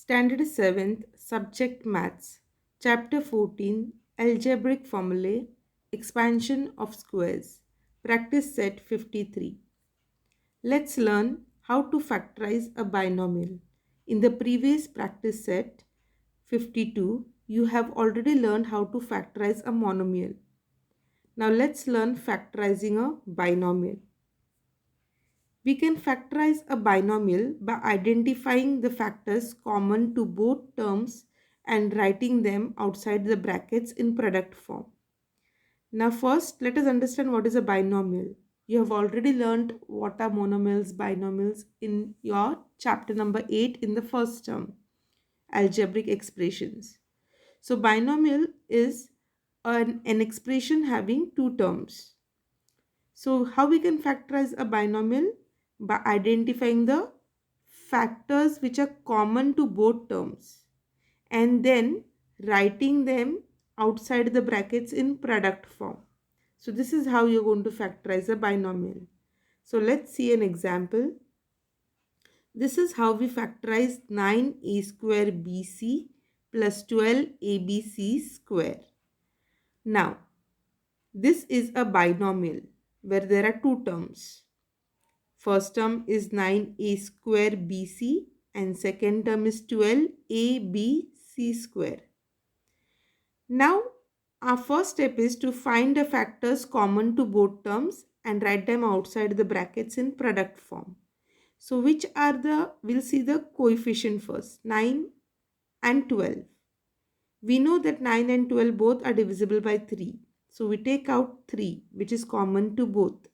Standard 7th, Subject Maths, Chapter 14, Algebraic Formulae, Expansion of Squares, Practice Set 53. Let's learn how to factorize a binomial. In the previous practice set 52, you have already learned how to factorize a monomial. Now let's learn factorizing a binomial. We can factorize a binomial by identifying the factors common to both terms and writing them outside the brackets in product form. Now first, let us understand what is a binomial. You have already learned what are monomials, binomials in your chapter number 8 in the first term, algebraic expressions. So binomial is an expression having two terms. So how we can factorize a binomial? By identifying the factors which are common to both terms and then writing them outside the brackets in product form. So this is how you're going to factorize a binomial. So let's see an example. This is how we factorize 9a square bc plus 12abc square. Now, this is a binomial where there are two terms. First term is 9a square bc and second term is 12abc square. Now, our first step is to find the factors common to both terms and write them outside the brackets in product form. So which are we'll see the coefficient first, 9 and 12. We know that 9 and 12 both are divisible by 3. So we take out 3 which is common to both.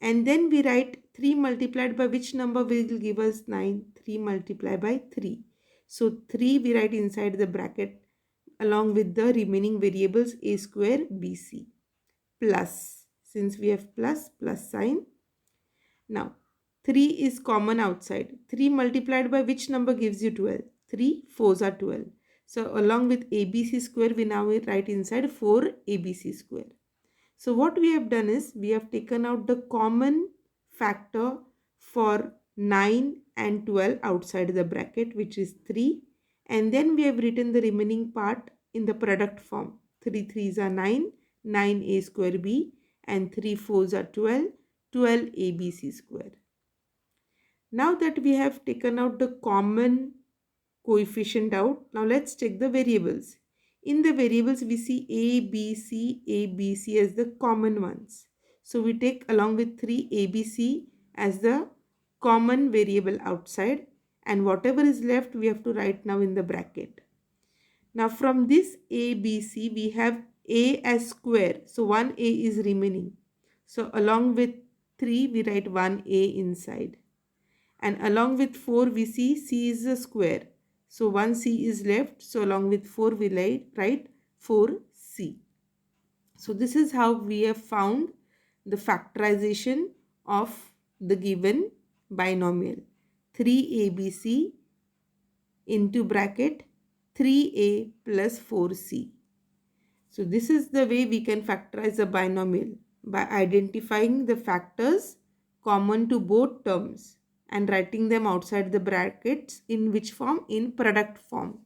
And then we write 3 multiplied by which number will give us 9? 3 multiplied by 3. So 3 we write inside the bracket along with the remaining variables a square bc plus. Since we have plus sign. Now 3 is common outside. 3 multiplied by which number gives you 12? 3 4s are 12. So along with abc square we now write inside 4 abc square. So what we have done is we have taken out the common factor for 9 and 12 outside the bracket, which is 3, and then we have written the remaining part in the product form. 3 3s are 9, 9a square b, and 3 4s are 12, 12abc square. Now that we have taken out the common coefficient out, now let's check the variables. In the variables, we see A, B, C as the common ones. So we take along with 3 ABC as the common variable outside, and whatever is left we have to write now in the bracket. Now from this ABC we have A as square. So 1A is remaining. So along with 3 we write 1A inside. And along with 4 we see C is a square. So 1C is left. So along with 4 we write 4C. So this is how we have found the factorization of the given binomial. 3ABC into bracket 3A plus 4C. So this is the way we can factorize a binomial, by identifying the factors common to both terms and writing them outside the brackets in which form? In product form.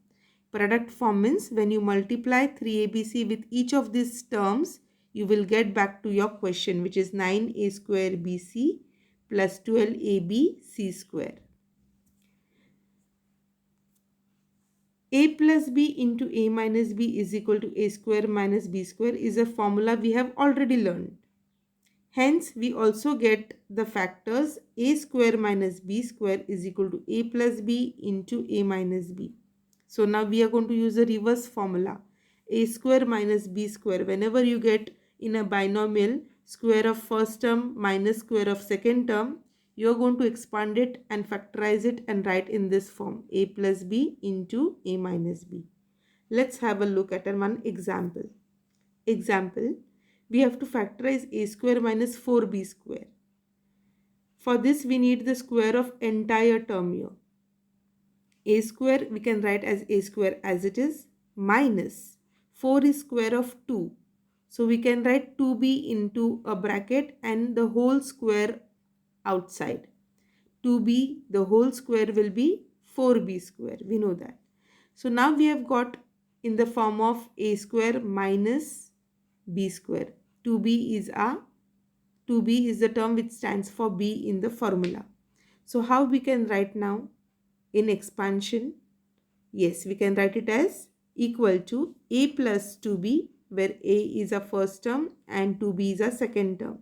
Product form means when you multiply 3abc with each of these terms, you will get back to your question, which is 9a square bc plus 12abc square. A plus b into a minus b is equal to a square minus b square is a formula we have already learned. Hence, we also get the factors a square minus b square is equal to a plus b into a minus b. So now we are going to use the reverse formula. A square minus b square. Whenever you get in a binomial square of first term minus square of second term, you are going to expand it and factorize it and write in this form. A plus b into a minus b. Let's have a look at one example. Example. We have to factorize a square minus 4b square. For this we need the square of entire term here. A square we can write as a square as it is minus 4 is square of 2. So we can write 2b into a bracket and the whole square outside. 2b, the whole square will be 4b square. We know that. So now we have got in the form of a square minus b square. 2b is a 2b is the term which stands for b in the formula. So how we can write now in expansion? Yes, we can write it as equal to a plus 2b, where a is a first term and 2b is a second term,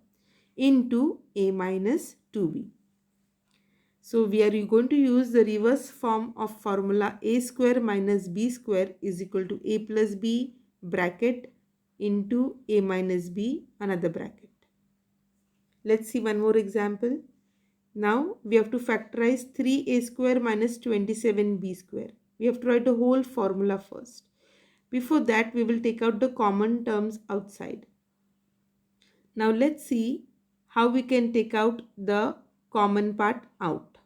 into a minus 2b. So we are going to use the reverse form of formula a square minus b square is equal to a plus b bracket into a minus b another bracket. Let's see one more example. Now we have to factorize 3a square minus 27b square. We have to write the whole formula first. Before that, we will take out the common terms outside. Now let's see how we can take out the common part out.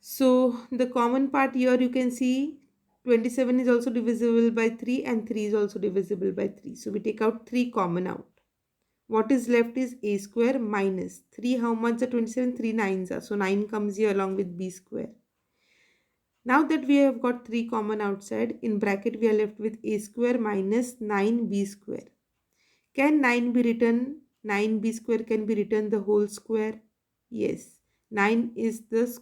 So the common part here you can see 27 is also divisible by 3 and 3 is also divisible by 3. So we take out 3 common out. What is left is a square minus 3. How much are 27? 3 nines are. So 9 comes here along with b square. Now that we have got 3 common outside, in bracket we are left with a square minus 9b square. Can 9 be written? 9b square can be written the whole square? Yes. 9 is the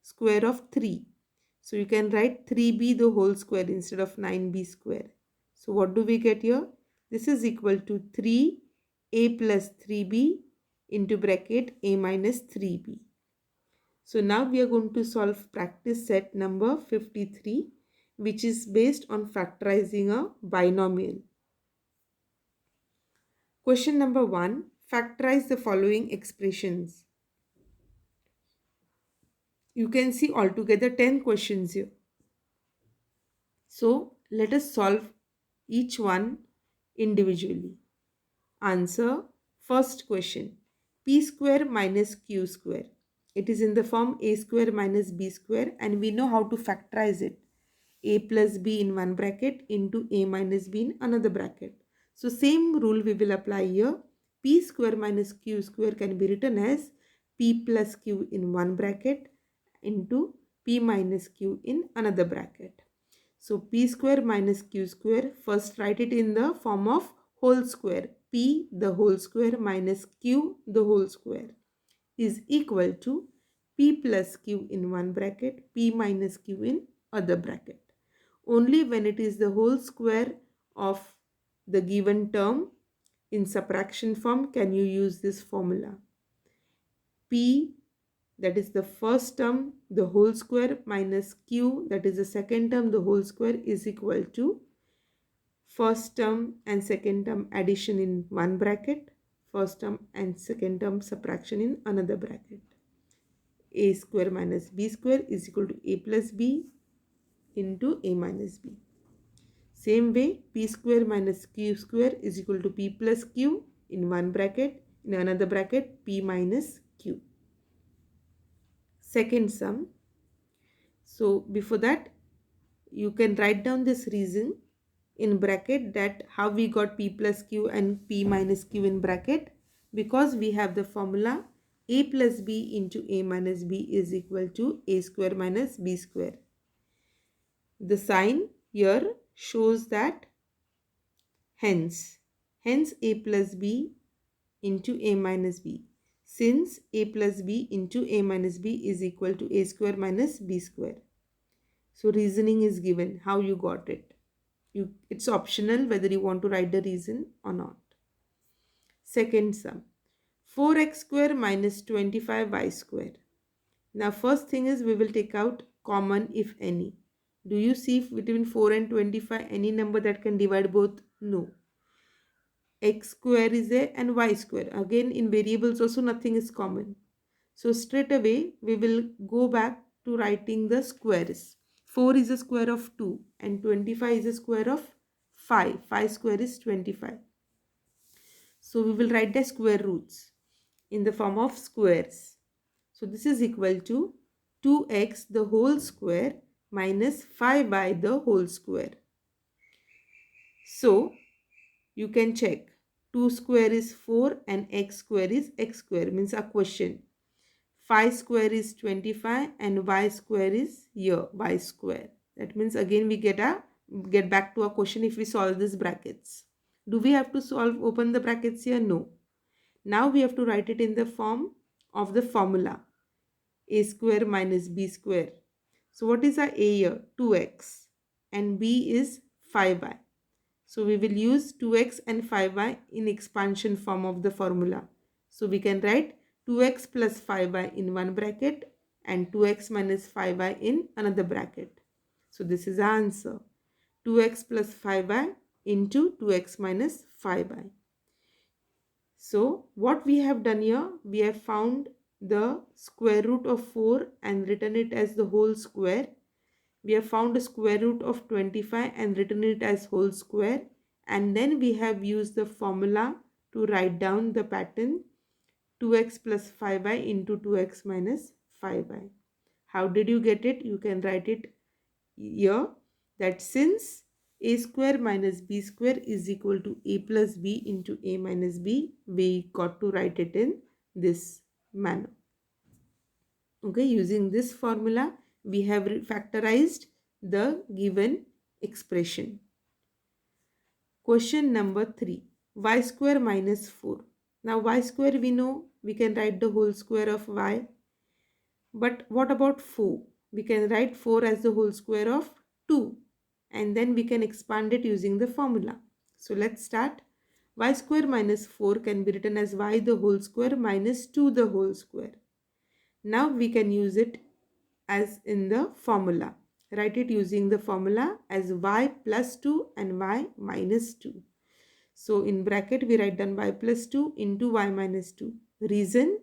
square of 3. So you can write 3b the whole square instead of 9b square. So what do we get here? This is equal to 3a plus 3b into bracket a minus 3b. So now we are going to solve practice set number 53, which is based on factorizing a binomial. Question number 1. Factorize the following expressions. You can see altogether 10 questions here. So let us solve each one individually. Answer first question. P square minus q square. It is in the form a square minus b square and we know how to factorize it. A plus b in one bracket into a minus b in another bracket. So same rule we will apply here. P square minus q square can be written as p plus q in one bracket into p minus q in another bracket. So p square minus q square, first write it in the form of whole square. P the whole square minus q the whole square is equal to p plus q in one bracket, p minus q in other bracket. Only when it is the whole square of the given term in subtraction form can you use this formula. P, that is the first term, the whole square, minus q, that is the second term, the whole square, is equal to first term and second term addition in one bracket, first term and second term subtraction in another bracket. A square minus b square is equal to a plus b into a minus b. Same way, p square minus q square is equal to p plus q in one bracket, in another bracket p minus q. Second sum. So before that, you can write down this reason in bracket that how we got p plus q and p minus q in bracket, because we have the formula a plus b into a minus b is equal to a square minus b square. The sign here shows that hence a plus b into a minus b, since a plus b into a minus b is equal to a square minus b square. So reasoning is given how you got it. It's optional whether you want to write the reason or not. Second sum, 4x square minus 25y square. Now first thing is we will take out common if any. Do you see between 4 and 25 any number that can divide both? No. X square is a and y square. Again in variables also nothing is common. So straight away we will go back to writing the squares. 4 is a square of 2 and 25 is a square of 5. 5 square is 25. So we will write the square roots in the form of squares. So this is equal to 2x the whole square minus 5y the whole square. So you can check 2 square is 4 and x square is x square, means a question. Phi square is 25 and y square is here, y square. That means again we get back to our question if we solve these brackets. Do we have to open the brackets here? No. Now we have to write it in the form of the formula a square minus b square. So what is our a here? 2x and b is 5y. So we will use 2x and 5y in expansion form of the formula. So we can write 2x plus 5y in one bracket and 2x minus 5y in another bracket. So this is our answer. 2x plus 5y into 2x minus 5y. So what we have done here, we have found the square root of 4 and written it as the whole square. We have found the square root of 25 and written it as whole square. And then we have used the formula to write down the pattern 2x plus 5y into 2x minus 5y. How did you get it? You can write it here that since a square minus b square is equal to a plus b into a minus b, we got to write it in this manner. Okay, using this formula, we have factorized the given expression. Question number 3. Y square minus 4. Now y square we know we can write the whole square of y. But what about 4? We can write 4 as the whole square of 2. And then we can expand it using the formula. So let's start. Y square minus 4 can be written as y the whole square minus 2 the whole square. Now we can use it as in the formula. Write it using the formula as y plus 2 and y minus 2. So in bracket we write down y plus 2 into y minus 2. Reason,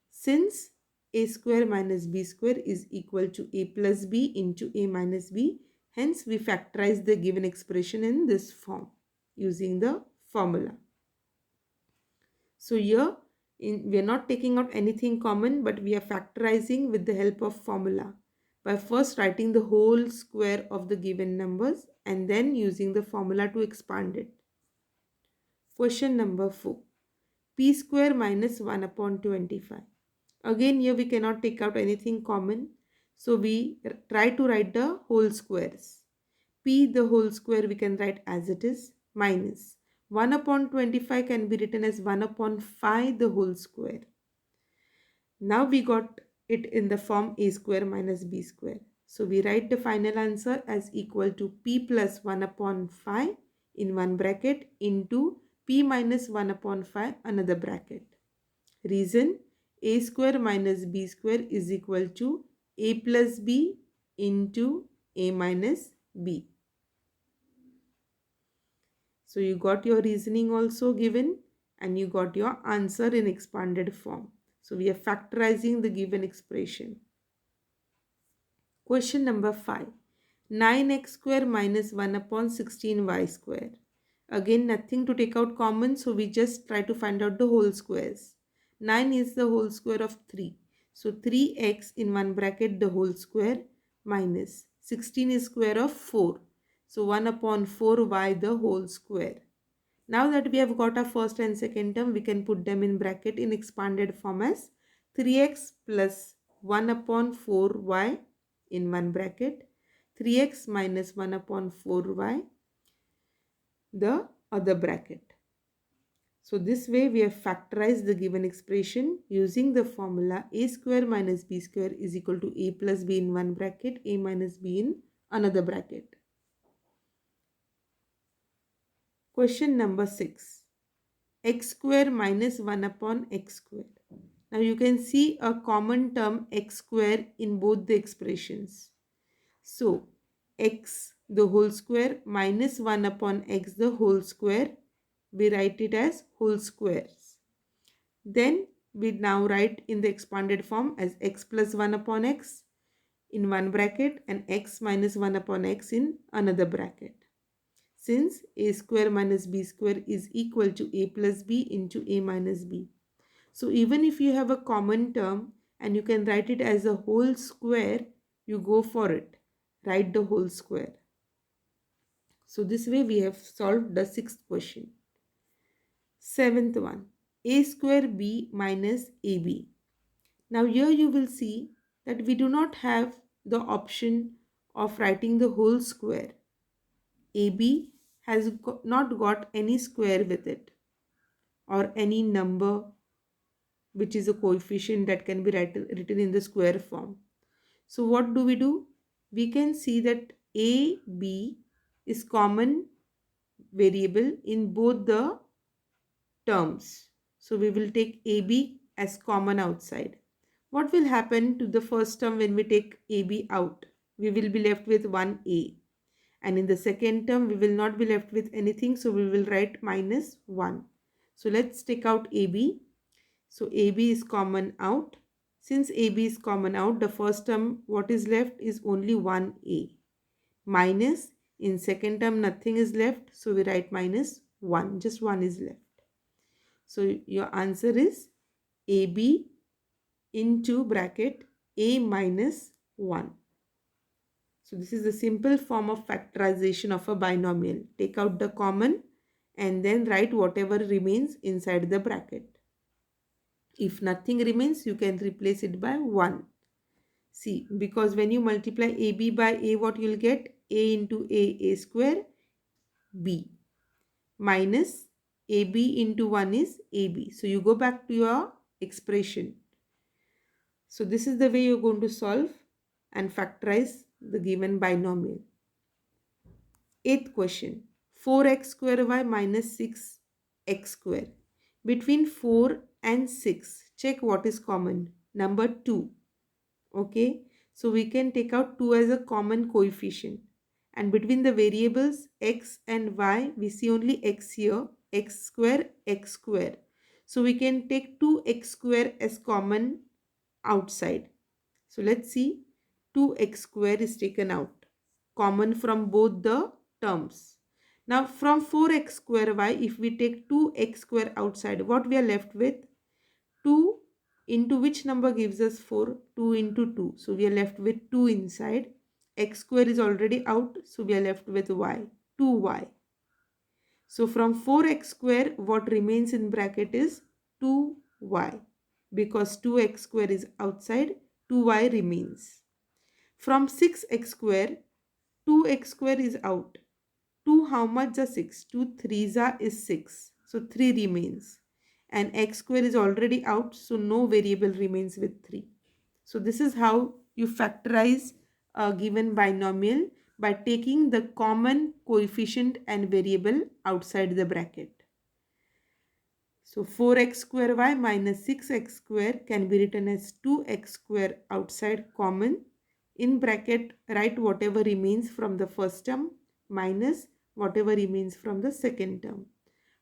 since a square minus b square is equal to a plus b into a minus b, hence we factorize the given expression in this form using the formula. So here we are not taking out anything common, but we are factorizing with the help of formula by first writing the whole square of the given numbers and then using the formula to expand it. Question number 4. P square minus 1 upon 25. Again here we cannot take out anything common. So we try to write the whole squares. P the whole square we can write as it is minus 1 upon 25 can be written as 1 upon 5 the whole square. Now we got it in the form a square minus b square. So we write the final answer as equal to p plus 1 upon 5 in one bracket into p minus 1 upon 5 another bracket. Reason, a square minus b square is equal to a plus b into a minus b. So you got your reasoning also given and you got your answer in expanded form. So we are factorizing the given expression. Question number 5. 9x square minus 1 upon 16y square. Again nothing to take out common, so we just try to find out the whole squares. 9 is the whole square of 3. So 3x in one bracket the whole square minus 16 is square of 4. So 1 upon 4y the whole square. Now that we have got our first and second term, we can put them in bracket in expanded form as 3x plus 1 upon 4y in one bracket, 3x minus 1 upon 4y the other bracket. So this way we have factorized the given expression using the formula a square minus b square is equal to a plus b in one bracket, a minus b in another bracket. Question number 6. X square minus 1 upon x square. Now you can see a common term x square in both the expressions. So x the whole square minus 1 upon x the whole square, we write it as whole squares. Then we now write in the expanded form as x plus 1 upon x in one bracket and x minus 1 upon x in another bracket. Since a square minus b square is equal to a plus b into a minus b. So even if you have a common term and you can write it as a whole square, you go for it. Write the whole square. So this way we have solved the 6th question. 7th one. A square b minus ab. Now here you will see that we do not have the option of writing the whole square. AB has not got any square with it or any number which is a coefficient that can be written in the square form. So what do? We can see that AB is common variable in both the terms. So we will take AB as common outside. What will happen to the first term when we take AB out? We will be left with 1A. And in the second term, we will not be left with anything. So we will write minus 1. So let's take out AB. So AB is common out. Since AB is common out, the first term what is left is only 1A. Minus, in second term nothing is left. So we write minus 1. Just 1 is left. So your answer is AB into bracket A minus 1. So this is the simple form of factorization of a binomial. Take out the common and then write whatever remains inside the bracket. If nothing remains, you can replace it by 1. See, because when you multiply AB by A, what you will get? A into A square, B. Minus AB into 1 is AB. So you go back to your expression. So this is the way you're going to solve and factorize the given binomial. Eighth question. 4x square y minus 6x square. Between 4 and 6, check what is common. Number 2. Okay. So we can take out 2 as a common coefficient. And between the variables x and y, we see only x here. X square, x square. So we can take 2x square as common outside. So let's see, 2x square is taken out, common from both the terms. Now from 4x square y, if we take 2x square outside, what we are left with? 2 into which number gives us 4? 2 into 2. So we are left with 2 inside. X square is already out, so we are left with y, 2y. So from 4x square, what remains in bracket is 2y. Because 2x square is outside, 2y remains. From 6x square, 2x square is out. 2 how much are 6? 2 3s is 6. So 3 remains. And x square is already out, so no variable remains with 3. So this is how you factorize a given binomial by taking the common coefficient and variable outside the bracket. So 4x square y minus 6x square can be written as 2x square outside common. In bracket, write whatever remains from the first term minus whatever remains from the second term.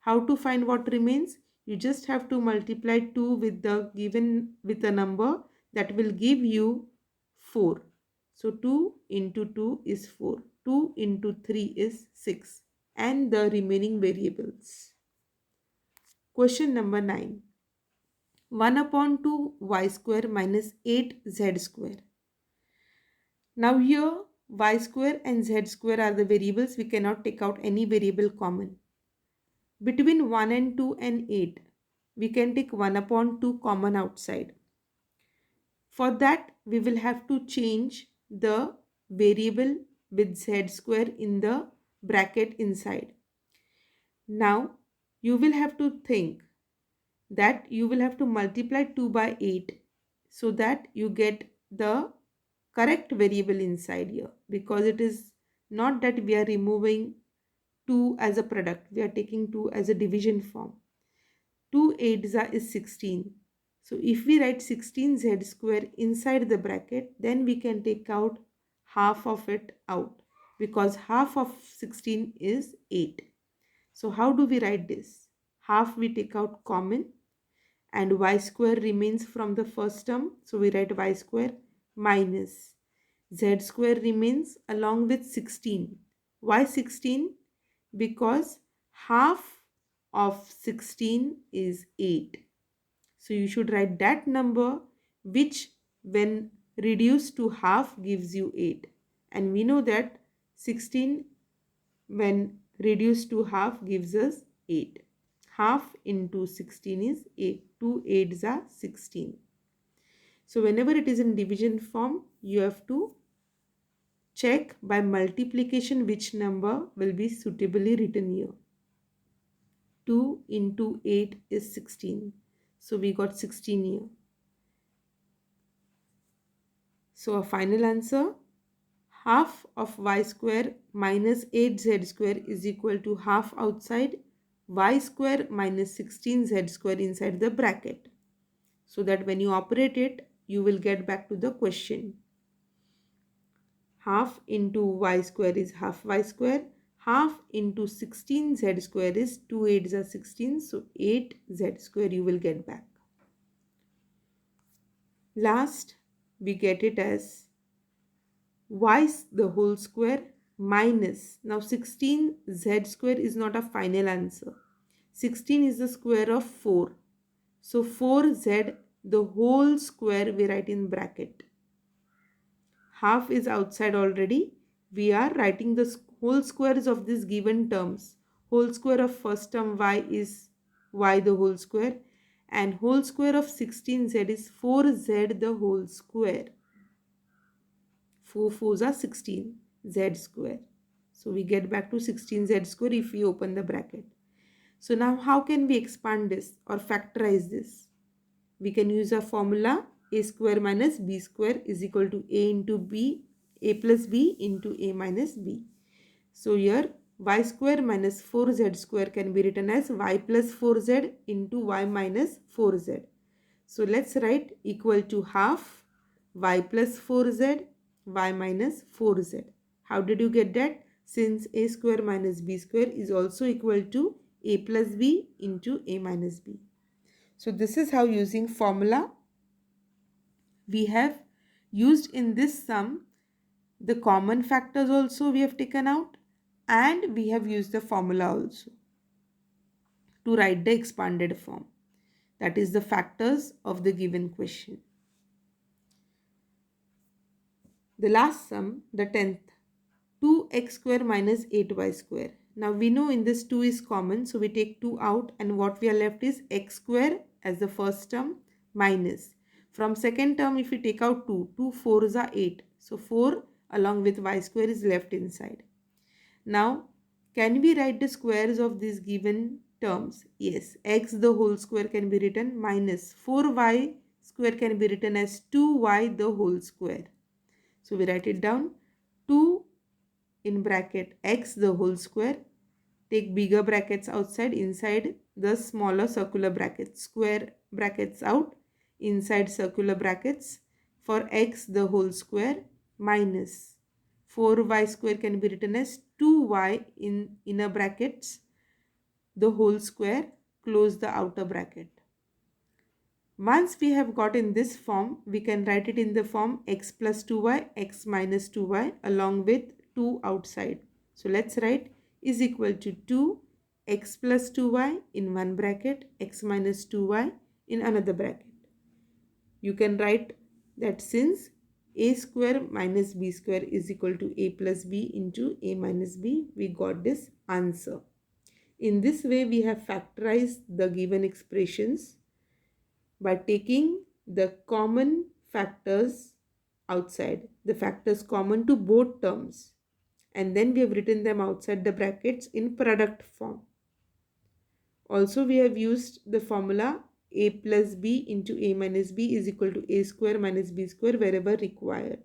How to find what remains? You just have to multiply 2 with the given with a number that will give you 4. So 2 into 2 is 4. 2 into 3 is 6. And the remaining variables. Question number 9. 1 upon 2 y square minus 8 z square. Now here y square and z square are the variables. We cannot take out any variable common. Between 1 and 2 and 8, we can take 1 upon 2 common outside. For that, we will have to change the variable with z square in the bracket inside. Now, you will have to think that you will have to multiply 2 by 8 so that you get the correct variable inside here, because it is not that we are removing 2 as a product, we are taking 2 as a division form. 2 8s is 16. So if we write 16z square inside the bracket, then we can take out half of it out, because half of 16 is 8. So how do we write this? Half we take out common and y square remains from the first term. So we write y square minus z square remains along with 16. Why 16? Because half of 16 is 8. So you should write that number which when reduced to half gives you 8. And we know that 16 when reduced to half gives us 8. Half into 16 is 8. 2 8s are 16. So whenever it is in division form, you have to check by multiplication which number will be suitably written here. 2 into 8 is 16. So we got 16 here. So our final answer, half of y square minus 8z square is equal to half outside y square minus 16z square inside the bracket. So that when you operate it, you will get back to the question. Half into y square is half y square. Half into 16z square is 2 8s are 16. So 8z square you will get back. Last, we get it as y the whole square minus. Now 16z square is not a final answer. 16 is the square of 4. So 4z the whole square we write in bracket. Half is outside already. We are writing the whole squares of these given terms. Whole square of first term y is y the whole square, and whole square of 16z is 4z the whole square. 4 4s are 16 z square. So we get back to 16z square if we open the bracket. So now how can we expand this or factorize this? We can use a formula a square minus b square is equal to a into b, a plus b into a minus b. So here y square minus 4z square can be written as y plus 4z into y minus 4z. So let's write equal to half y plus 4z, y minus 4z. How did you get that? Since a square minus b square is also equal to a plus b into a minus b. So this is how, using formula, we have used in this sum the common factors also we have taken out, and we have used the formula also to write the expanded form. That is the factors of the given question. The last sum, the 10th, 2x square minus 8y square. Now we know in this 2 is common, so we take 2 out, and what we are left is x square as the first term minus. From second term, if we take out 2, 2 4s are 8. So 4 along with y square is left inside. Now, can we write the squares of these given terms? Yes, x the whole square can be written minus 4y square can be written as 2y the whole square. So we write it down, 2 in bracket x the whole square. Take bigger brackets outside, inside the smaller circular brackets. Square brackets out, inside circular brackets for x the whole square minus 4y square can be written as 2y in inner brackets the whole square, close the outer bracket. Once we have got in this form, we can write it in the form x plus 2y, x minus 2y along with 2 outside. So let's write is equal to 2 x plus 2y in one bracket, x minus 2y in another bracket. You can write that since a square minus b square is equal to a plus b into a minus b, we got this answer. In this way, we have factorized the given expressions by taking the common factors outside, the factors common to both terms, and then we have written them outside the brackets in product form. Also, we have used the formula a plus b into a minus b is equal to a square minus b square wherever required.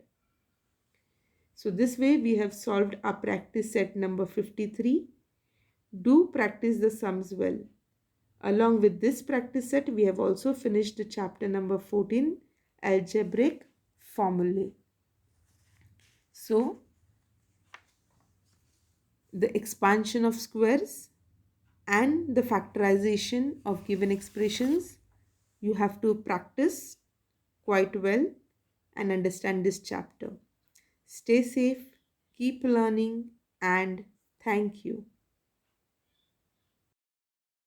So this way we have solved our practice set number 53. Do practice the sums well. Along with this practice set, we have also finished the chapter number 14, Algebraic Formulae. So, the expansion of squares and the factorization of given expressions, you have to practice quite well and understand this chapter. Stay safe, keep learning, and thank you.